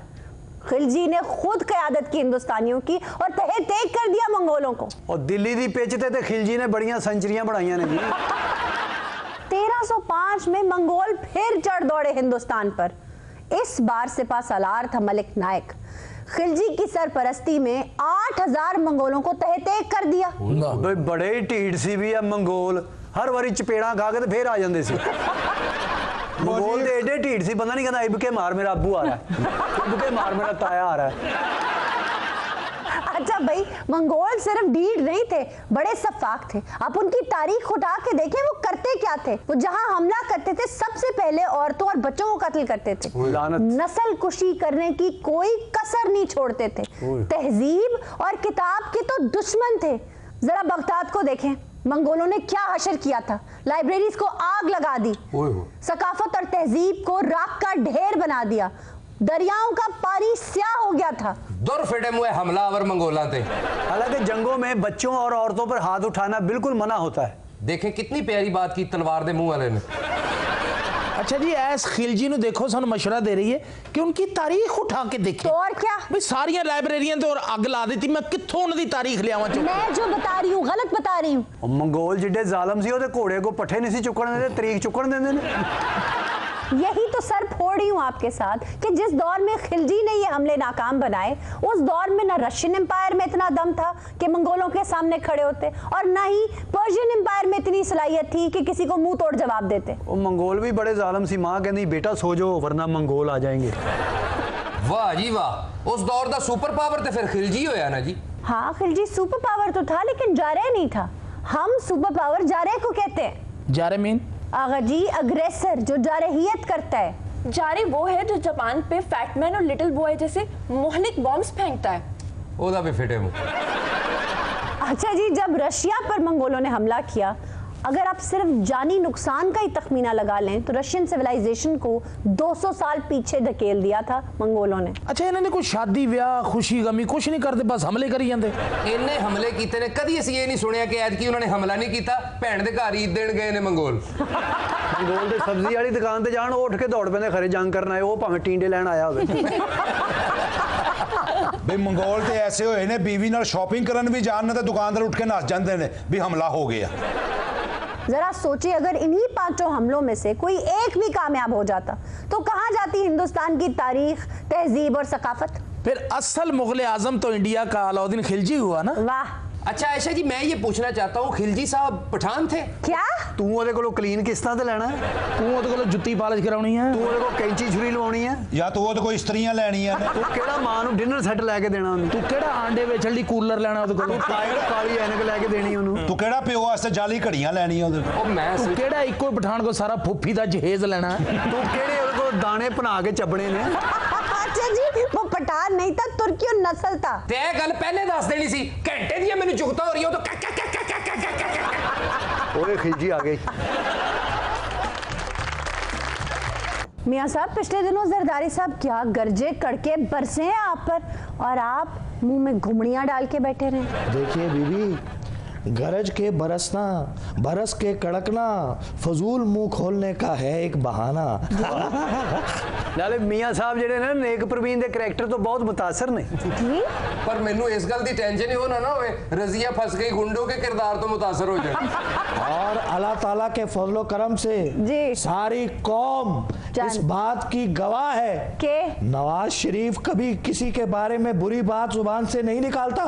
खिलजी ने खुद क़यादत की हिंदुस्तानियों की और तहे तेक कर दिया मंगोलों को। और दिल्ली दी पिच ते खिलजी ने बढ़िया सेंचुरियां बनाइयां ने जी। 1305 में मंगोल फिर चढ़ दौड़े हिंदुस्तान पर। इस बार सिपा सलार था मलिक नायक। खिलजी की सरपरस्ती में 8000 मंगोलों को तहे तेक कर दिया। बड़े ही ढीठ सी भी है मंगोल, हर बारी चपेड़ा खा के फिर आ जाते सी। मंगोल दे एडे ढीठ सी, बंदा नहीं कहता इबके मार मेरा अब्बू आ रहा है, इबके मार मेरा ताया आ रहा है। अच्छा भाई, मंगोल सिर्फ ढीठ नहीं थे, बड़े सफाक थे। आप उनकी तारीख उठा के देखें वो करते क्या थे। वो जहां हमला करते थे सबसे पहले औरतों और बच्चों को कत्ल करते थे। नस्ल कुशी करने की कोई कसर नहीं छोड़ते थे। तहजीब और किताब के तो दुश्मन थे। जरा बगदाद को देखें, मंगोलों ने क्या हशर किया था। लाइब्रेरीज को आग लगा दी, सकाफत और तहजीब को राख का ढेर बना दिया। दरियाओं का पानी स्याह हो गया था। दुर फिटे मुए हमलावर मंगोला थे। हालांकि जंगों में बच्चों और औरतों पर हाथ उठाना बिल्कुल मना होता है। देखें कितनी प्यारी बात की तलवार दे मुंह वाले ने। अच्छा जी, ऐस खिलजी नु देखो सन मशवरा दे रही है कि उनकी तारीख उठा के देखें। तो और क्या भाई, सारिया लाइब्रेरियां तो और अग ला देती, मैं कित्थों उनकी तारीख ले आवां। मैं जो बता रही हूँ गलत बता रही हूँ। मंगोल जिड्डे जालम सी ओदे घोड़े को पट्ठे नहीं सी चुकण देते, तरीक चुकण देंदे ने। यही तो सर फोड़ रही हूँ आपके साथ कि जिस दौर में खिलजी ने ये हमले नाकाम बनाए, उस दौर में ना रशियन एम्पायर में इतना दम था कि मंगोलों के सामने खड़े होते, और ना ही पर्शियन एम्पायर में इतनी सलाहियत थी कि किसी को मुंह तोड़ जवाब देते। वो मंगोल भी बड़े जालम सी, माँ कहती बेटा सो जाओ वरना मंगोल आ जाएंगे। वाह जी वाह, उस दौर का सुपर पावर तो फिर खिलजी होया ना जी। हाँ, खिलजी सुपर पावर तो था लेकिन जारह नहीं था। हम सुपर पावर जारह को कहते हैं। जारह मीन आगा जी, अग्रेसर जो जारहियत करता है। जारे वो है जो जापान पे फैटमैन और लिटिल बॉय जैसे मोहलिक बॉम्ब्स फेंकता है। ओदा भी फिटे मुंह। अच्छा जी, जब रशिया पर मंगोलों ने हमला किया, अगर आप सिर्फ जानी नुकसान का ही तखमीना लगा लें तो रशियन सिविलाइजेशन को 200 साल पीछे धकेल दिया था मंगोलों ने। अच्छा, इन्होंने कोई शादी ब्याह खुशी गमी कुछ नहीं करते, बस हमले करी जाते। इन्ने हमले कीते ने, कदी असीं ये नहीं सुनिया कि ऐतकी उन्होंने हमला नहीं कीता, भैन दे घर ईद देन गए ने मंगोल। मंगोल दे सब्जी वाली दुकान ते जान उठ के दौड़ पैंदे खरे जंग करना है, वो भावें टींडे लैन आया होवे। बे मंगोल ते ऐसे होए ने, बीवी नाल शॉपिंग करन भी जान ना ते दुकानदार उठ के नस जांदे ने भी हमला हो गया। जरा सोचिए, अगर इन्हीं 5 हमलों में से कोई एक भी कामयाब हो जाता तो कहां जाती हिंदुस्तान की तारीख, तहजीब और सकाफत। फिर असल मुगल आजम तो इंडिया का अलाउद्दीन खिलजी हुआ ना। वाह। अच्छा आयशा जी, मैं ये पूछना चाहता हूँ, खिलजी साहब पठान थे क्या? तू ओदे कोलों क्लीन किस्तां ते लेना है, तू ओदे कोलों जुत्ती पालिश कराउणी है, तू ओदे कोलों कैंची छुरी लवाउणी है, या तो वो कोई स्त्रियां लैनी है, तू केड़ा मां नूं डिनर सैट लैके देना ओनू, तू केड़ा आंडे वेचण दी कूलर लेना ओदे कोलों, काली ऐनक लैके देनी ओनू, तू केड़ा प्यो वास्ते जाली घड़ियां लैनी है ओदे कोल, ओ मैं तू केड़ा इक्को पठान को सारा फुफ्फी दा जहेज लेना, तू केड़े ओदे कोल दाने बना के चबणे ने। अच्छा जी, वो पठान नहीं था, तुर्की और नस्ल था। ते गल पहले दस देनी सी, घंटे दी मैनू चुगता हो रही हो तो ओए खिलजी आ गई। मियां साहब, पिछले दिनों जरदारी साहब क्या गरजे कड़के बरसे हैं आप पर, और आप मुंह में घुमड़ियां डाल के बैठे रहे। देखिए बीबी, गरज के बरसना, बरस के कड़कना फजूल मुंह खोलने का है एक बहाना। नाले मियां साहब जेडे ने नेक प्रवीण दे करैक्टर तो बहुत मुतासर ने जी। पर मैनू इस गल दी टेंशन ही होना ना होवे रजिया फंस गई गुंडों के किरदार तो मुतासर हो जाए। और अल्लाह ताला के फजलो करम से जी। सारी कौम इस बात की गवाह है के नवाज शरीफ कभी किसी के बारे में बुरी बात जुबान से नहीं निकालता।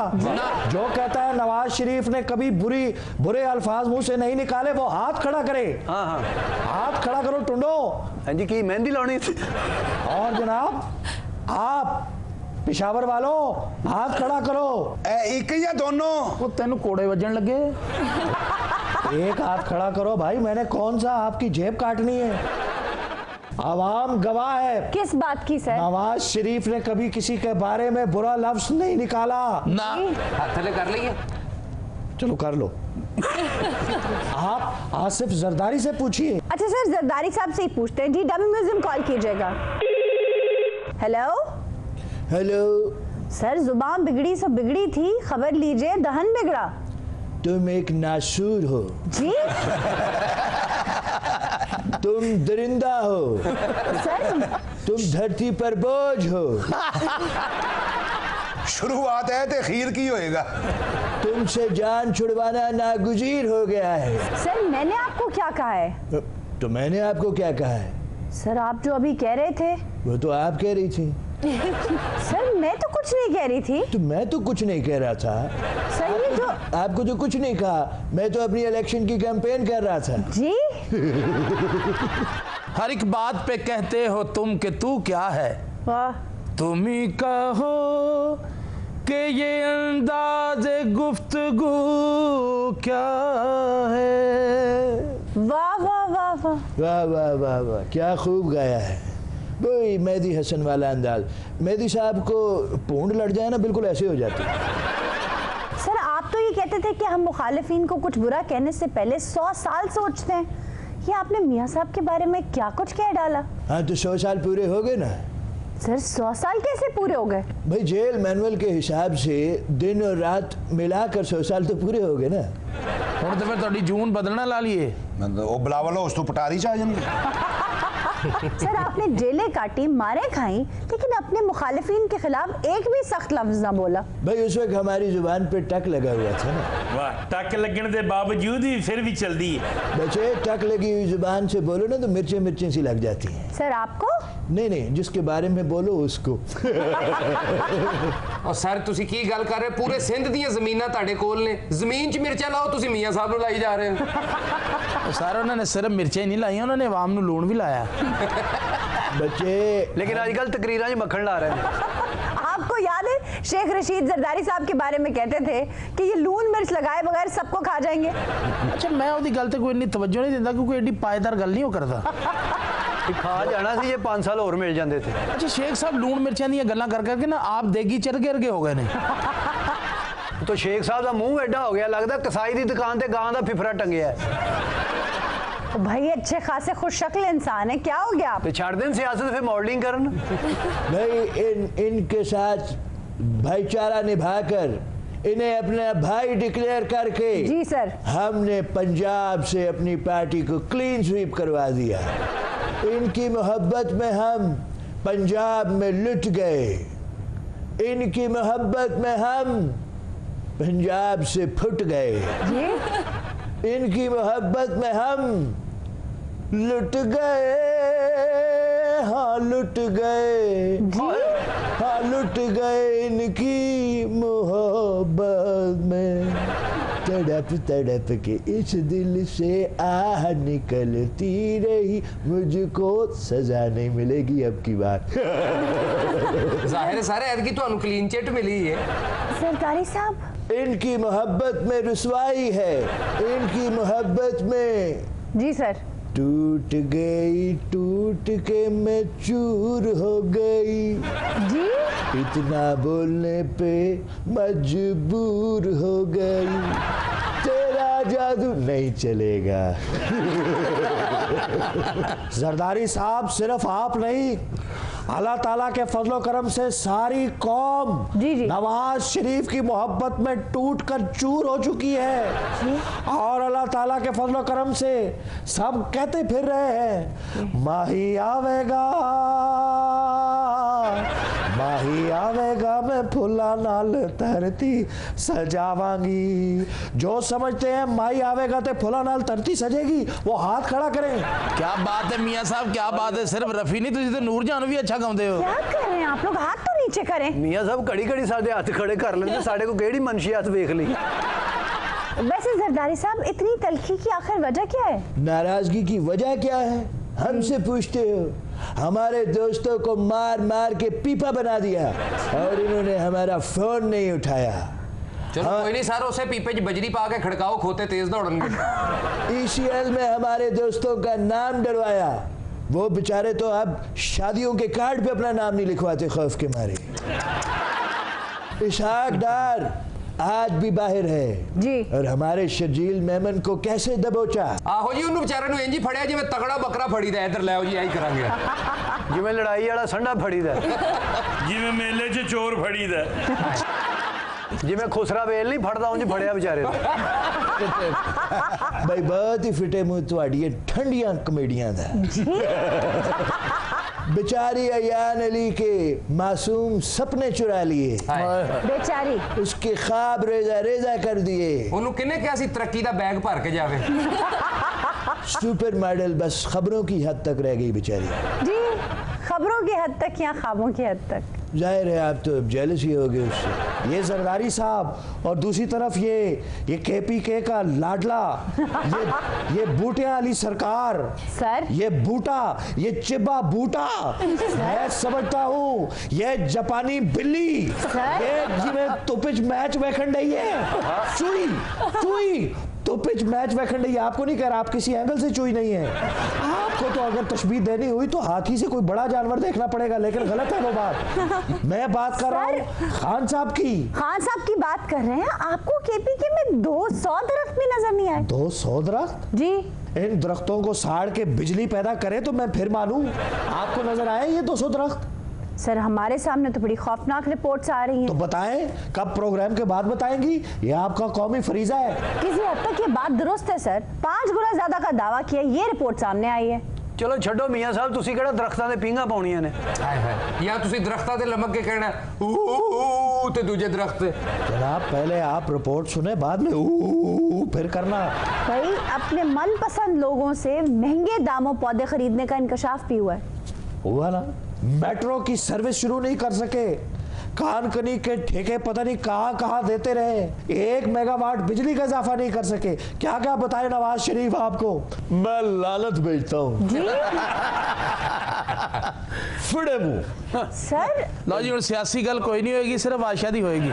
जो कहता है नवाज शरीफ ने कभी बुरे अल्फाज मुंह से नहीं निकाले, वो हाथ खड़ा करे। हाँ हाँ, हाथ खड़ा करो टुंडो। हाँ जी, की मेहंदी लानी थी। और जनाब आप पिशावर वालों हाथ खड़ा करो। एक या दोनों? वो तेन कोड़े वजन लगे। एक हाथ खड़ा करो भाई, मैंने कौन सा आपकी जेब काटनी है। आवाम गवाह है। किस बात की सर? नवाज शरीफ ने कभी किसी के बारे में बुरा लफ्ज नहीं निकाला ना। हाथ थले कर लिए, चलो कर लो। आप आसिफ जरदारी से पूछिए। अच्छा सर, जरदारी साहब से ही पूछते हैं जी। डमी म्यूजियम कॉल कीजिएगा। हेलो हेलो, सर जुबान बिगड़ी सो बिगड़ी थी, खबर लीजिए दहन बिगड़ा। तुम एक नासूर हो जी तुम दरिंदा हो सर, तुम धरती पर बोझ हो। शुरुआत है तो खीर की होएगा। तुमसे जान छुड़वाना नागुजीर हो गया है। सर मैंने आपको क्या कहा है? तो मैंने आपको क्या कहा है? सर आप जो अभी कह रहे थे वो तो आप कह रही थी। सर मैं तो कुछ नहीं कह रही थी। तो मैं तो कुछ नहीं कह रहा था। सर ये जो आपको तो कुछ नहीं कहा, मैं तो अपनी इलेक्शन की कैंपेन कर रहा था। जी हर एक बात पे कहते हो तुम कि तू क्या है, वाह, तुम ही कहो कि ये अंदाज गुफ्तगू क्या है। वाह वाह वाह वाह, वाह वाह वाह वाह, क्या खूब गाया है। वही मेहदी हसन वाला अंदाज। मेहदी साहब को पूंछ लड़ जाए ना, बिल्कुल ऐसे हो जाती है। सर आप तो ये कहते थे कि हम मुखालिफिन को कुछ बुरा कहने से पहले 100 साल सोचते हैं। ये आपने मियाँ साहब के बारे में क्या कुछ कह डाला? हाँ तो 100 साल पूरे हो गए ना। सर 100 साल कैसे पूरे हो गए? भाई जेल मैनुअल के हिसाब से दिन और रात मिलाकर 100 साल तो पूरे हो गए ना। ਹੁਣ ਤਾਂ ਫਿਰ ਤੁਹਾਡੀ ਜੂਨ ਬਦਲਣਾ ਲਾ ਲਈਏ। ਉਹ ਬਲਾਵਲ ਉਸ ਤੋਂ ਪਟਾਰੀ ਚ ਆ ਜਾਣਗੇ। सर आपने जेलें काटी, मारे खाई, लेकिन अपने मुखालिफिन के खिलाफ एक भी सख्त लफ्ज ना बोला। भाई उस वक्त हमारी जुबान पे टक लगा हुआ था ना। वाह, टक लगने के बावजूद भी फिर भी चलती है। बच्चे टक लगी हुई जुबान से बोलो ना तो मिर्चें मिर्चें सी लग जाती हैं। सर आपको? नहीं नहीं, जिसके बारे में बोलो उसको। और सर ਤੁਸੀਂ ਕੀ ਗੱਲ ਕਰ ਰਹੇ? ਪੂਰੇ ਸਿੰਧ ਦੀਆਂ ਜ਼ਮੀਨਾਂ ਤੁਹਾਡੇ ਕੋਲ ਨੇ, ਜ਼ਮੀਨ 'ਚ ਮਿਰਚਾਂ ਲਾਓ, ਤੁਸੀਂ ਮੀਆਂ ਸਾਹਿਬ ਨੂੰ ਲਾਈ ਜਾ ਰਹੇ ਹੋ। ਸਰ ਉਹਨਾਂ ਨੇ ਸਿਰਫ ਮਿਰਚਾਂ ਹੀ ਨਹੀਂ ਲਾਈਆਂ, ਉਹਨਾਂ ਨੇ ਆਵਾਮ ਨੂੰ ਲੂਣ ਵੀ ਲਾਇਆ। बच्चे लेकिन आजकल तकरीरां 'ਚ मक्खन ला रहे हैं। आपको याद है शेख रशीद जरदारी साहब के बारे में कहते थे कि ये लून मिर्च लगाए बगैर सबको खा जाएंगे। अच्छा मैं ਉਹਦੀ ਗੱਲ ਤੇ ਕੋਈ ਇੰਨੀ ਤਵੱਜੋ ਨਹੀਂ ਦਿੰਦਾ ਕਿਉਂਕਿ ਐਡੀ ਪਾਇਦਾਰ ਗੱਲ ਨਹੀਂ ਉਹ ਕਰਦਾ। खा जाना सी, ये 5 साल और मिल जाते थे। अच्छा शेख साहब लूण मिर्चां ਦੀਆਂ ਗੱਲਾਂ ਕਰ ਕਰਕੇ ना आप देगी चरगे अर्गे हो गए ने। तो शेख साहब का मुंह एडा हो गया, लगता कसाई की दुकान से गां का फिफरा टंगिया है। तो भाई अच्छे खासे खुश शक्ल इंसान है, क्या हो गया आप? तो छाड़ दें सियासत, फिर मॉडलिंग करन। भाई इनके साथ भाईचारा निभाकर इन्हें अपना भाई डिक्लेयर करके जी सर, हमने पंजाब से अपनी पार्टी को क्लीन स्वीप करवा दिया। इनकी मोहब्बत में हम पंजाब में लुट गए, इनकी मोहब्बत में हम पंजाब से फुट गए, इनकी मोहब्बत में हम लुट गए। हाँ लुट गए, हाँ लुट गए इनकी मोहब्बत में। तड़प तड़प के इस दिल से आह निकलती रही, मुझको सजा नहीं मिलेगी अब की बार। ਜ਼ਾਹਿਰ ਹੈ ਸਾਰੇ ਐਤਕੀ ਤੁਹਾਨੂੰ ਕਲੀਨ ਚਿੱਟ ਮਿਲੀ ਹੈ। सरदारी साहब इनकी मोहब्बत में रुसवाई है, इनकी मोहब्बत में। जी सर, टूट गई, टूट के मैं चूर हो गई जी इतना बोलने पे मजबूर हो गई, तेरा जादू नहीं चलेगा। जरदारी साहब सिर्फ आप नहीं, अल्लाह ताला के फजलो करम से सारी कौम जी जी नवाज शरीफ की मोहब्बत में टूट कर चूर हो चुकी है। और अल्लाह ताला के फजलो करम से सब कहते फिर रहे हैं माही आवेगा, माही आवेगा, मैं फुला नाल धरती सजावांगी। जो समझते हैं माही आवेगा तो फुला नाल धरती सजेगी, वो हाथ खड़ा करें। क्या बात है मियाँ साहब, क्या बात है। सिर्फ रफी नहीं, तुझे तो नूरजान भी अच्छा गाਉਂਦੇ हो। क्या कर रहे हैं आप लोग? हाथ तो नीचे करें। मियाँ साहब घड़ी घड़ी साडे हाथ खड़े कर लेंगे, साडे को केड़ी मनशियात देख ली। वैसे जरदारी साहब इतनी तलखी की आखिर वजह क्या है? नाराजगी की वजह क्या है हमसे पूछते हो? हमारे दोस्तों को मार मार के पीपा बना दिया और इन्होंने हमारा फोन नहीं उठाया। चलो कोई नहीं सर, उसे पीपे 'ਚ बजरी पा के खड़काओ, खोते तेज दौड़नगे। ECL में हमारे दोस्तों का नाम डलवाया, वो बेचारे तो अब शादियों के कार्ड पे अपना नाम नहीं लिखवाते खौफ के मारे। इशाक डार आज भी बाहर है जी, और हमारे शर्जील मेमन को कैसे दबोचा। आहो जी, उन्होंने बेचारे इंज ही फड़िया जिवें तगड़ा बकरा फड़ी दा। इधर लाओ जी, यही करांगे। जिवें लड़ाई वाला संडा फड़ीदा जिवें मेले 'ਚ चोर फड़ीदा जिवें खुसरा वेल नहीं फड़दा उंज फड़िया बेचारे भाई बहुत ही फिटे मुंह तुहाड़ियां ठंडियां कमेडियां दा बेचारी अयान अली के मासूम सपने चुरा लिए बेचारी उसके ख्वाब रेजा रेजा कर दिए ਉਹਨੂੰ ਕਿਹਨੇ ਕਿਹਾ ਸੀ ਤਰੱਕੀ ਦਾ ਬੈਗ ਭਰ ਕੇ ਜਾਵੇ सुपर मॉडल बस खबरों की हद तक रह गई बेचारी जी, खबरों की हद तक या ख्वाबों की हद तक? जाहिर है आप तो जेलस ही हो गए उससे। ये जरदारी साहब और दूसरी तरफ ये KPK का लाडला, ये बूटिया अली सरकार सर, ये बूटा, ये चिब्बा बूटा, मैं समझता हूँ ये जापानी बिल्ली, ये जिन्हें तुपिच मैच वेखन रही है, चुई चुई तो पिच मैच वेखन रही है। आपको नहीं कह रहा, आप किसी एंगल से चुई नहीं है। आपको तो अगर तशबीह देनी हुई तो हाथी से कोई बड़ा जानवर देखना पड़ेगा, लेकिन गलत है वो बात। मैं बात कर रहा हूँ खान साहब की। खान साहब की बात कर रहे हैं। आपको KPK में 200 दरख्त भी नजर नहीं आए? 200 दरख्त? जी। इन दरख्तों को साड़ के बिजली पैदा करे तो मैं फिर मानूं। आपको नजर आए ये 200 दरख्त? सर, हमारे सामने तो बड़ी खौफनाक रिपोर्ट्स आ रही हैं। तो बताएं, कब प्रोग्राम के बाद बताएंगी? ये आपका कौमी फरीजा है। किसी हद तक ये बात दुरुस्त है सर। 5 गुना ज्यादा का दावा किया, ये रिपोर्ट सामने आई है। चलो छड्डो मियां साहब, तुसी केड़ा दरख्तां दे पींगा पाउणियां ने? हाय हाय, या तुसी दरख्तां ते लमक के कहना ऊ ते दूजे दरख्त ते। जनाब पहले आप रिपोर्ट सुने, बाद में ऊ फिर करना। भाई, अपने मनपसंद लोगों से महंगे दामों पौधे खरीदने का इंकशाफ भी हुआ है। हुआ ना? मेट्रो की सर्विस शुरू नहीं कर सके, कानकनी के ठेके पता नहीं कहां देते रहे, 1 मेगावाट बिजली का इजाफा नहीं कर सके। क्या क्या बताए नवाज शरीफ आपको। मैं लानत भेजता हूँ फड़े मुंह। सर लो जी, सियासी गल कोई नहीं होगी, सिर्फ आशा दी होगी।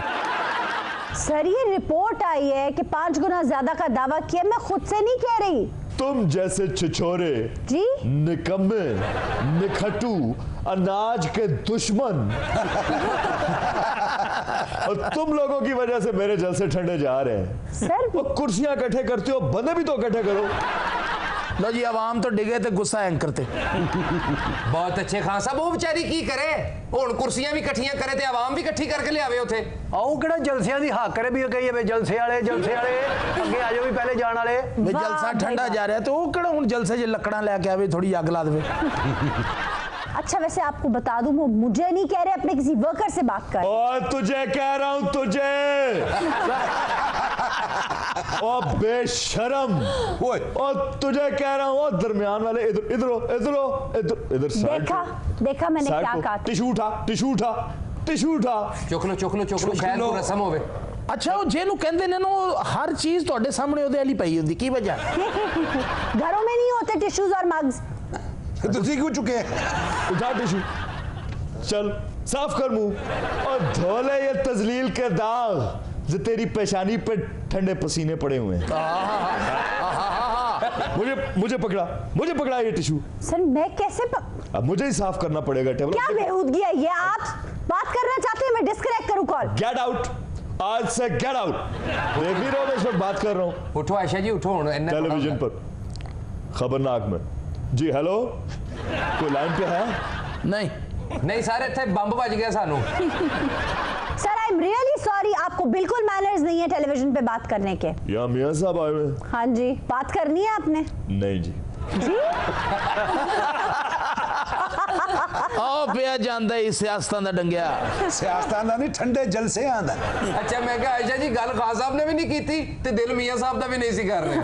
सर, ये रिपोर्ट आई है कि 5 गुना ज्यादा का दावा किया। मैं खुद से नहीं कह रही। तुम जैसे छिछोरे, जी, निकम्मे, निखटू, अनाज के दुश्मन और तुम लोगों की वजह से मेरे जलसे ठंडे जा रहे हैं। सर, वो कुर्सियां इकट्ठे करते हो, बंदे भी तो इकट्ठे करो। लो जी, आवाम तो डिगे ते गुस्सा एंकर ते। बहुत अच्छे खान साहब, वो बेचारी की करे हुण, कुर्सियां भी इकट्ठियां करे ते आवाम भी इकट्ठी करके लियावे उथे। आओ केड़ा जलसियां दी हक करे भी कहिए वे जलसे वाले अगे आ जाओ भी पहले जान वाले। वे जलसा ठंडा जा रहा है तो वो केड़ा हुण जलसे च लकड़ां लेके आवे, थोड़ी अग ला देवे। अच्छा, वैसे आपको बता दूं, वो मुझे नहीं कह रहे, अपने किसी वर्कर से बात कर। और तुझे कह रहा हूं, तुझे ओ बेशरम, और तुझे कह रहा हूं, दरमियान वाले इधर देखा मैंने क्या कहा। टिशू उठा, टिशू उठा, टिशू उठा। चुक लो शायद को रसम होवे। अच्छा, वो जेनू कहंदे ने नो हर चीज ਤੁਹਾਡੇ सामने ओदे वाली पई हुंदी, की वजह? घरों में नहीं होते टिश्यूज और मग्स। तुसी क्यों चुके? उठा टिशू, चल साफ कर मुंह और धो ले ये तजलील के दाग जो तेरी पेशानी पे ठंडे पसीने पड़े हुए हैं। मुझे पकड़ा ये टिशू। सर, मैं कैसे अब मुझे ही साफ करना पड़ेगा टेबल। क्या बेहूदगी है ये? आप बात करना चाहते हैं, मैं डिस्कनेक्ट करूं कॉल? गेट आउट, आज से गेट आउट। देख भी रहो, मैं इस वक्त बात कर रहा हूँ। उठो आयशा जी, उठो। टेलीविजन पर खबरनाक में जी। हेलो, कोई लाइन पे है? नहीं सारे थे बंब बज गया सानू। Sir, I am really sorry, आपको बिल्कुल मैनर्स नहीं है टेलीविजन पे बात करने के। या मियां साहब आए हुए? हाँ जी, बात करनी है आपने? नहीं जी। आओ पिया जांदा ही सियासतां दा डंगिया। सियासतां दा नहीं, ठंडे जलसे आंदा। अच्छा, मैं कहा आयशा जी गल खान साहब ने भी नहीं की ते दिल मियां साहब दा भी नहीं सी कर रहे।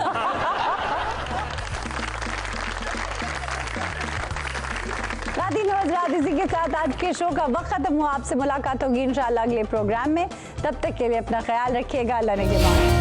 इसी के साथ आज के शो का वक्त खत्म हुआ। आपसे मुलाकात होगी इंशाल्लाह अगले प्रोग्राम में। तब तक के लिए अपना ख्याल रखिएगा। अल्लाह ने के बाद।